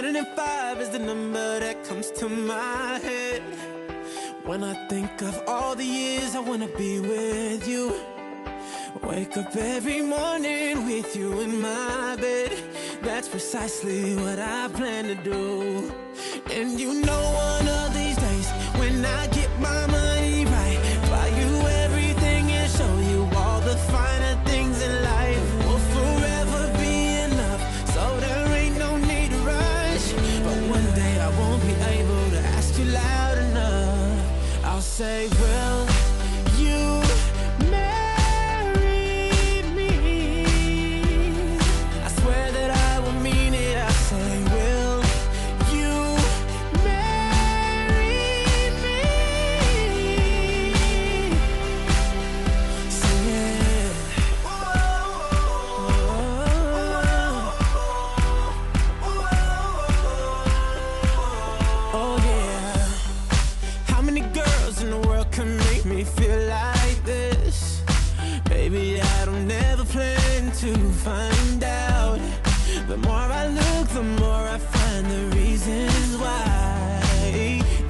105 is the number that comes to my head when I think of all the years I wanna be with you. Wake up every morning with you in my bed. That's precisely what I plan to do. And you know one of these days, when I get my money right, buy you everything and show you all the finer things in life. Will forever be enough, so there ain't no need to rush. But one day I won't be able to ask you loud enough. I'll say, will you marry me? I swear that I will mean it. I say, will you marry me? Sing it. Oh yeah. How many girls in the world can make me feel like this? Baby, I don't ever plan to find out. The more I look, the more I find the reasons why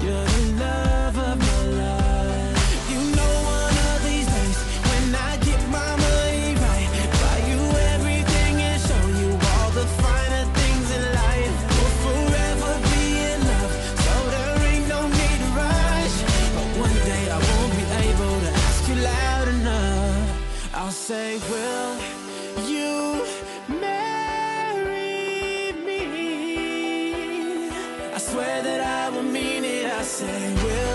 you're the love of my life. You know one of these days, when I get my money right, buy you everything and show you all the finer things in life. Will forever be enough, so there ain't no need to rush. But one day I won't be able to ask you loud enough. I'll say, will you marry me? I swear that I will mean it. I say, will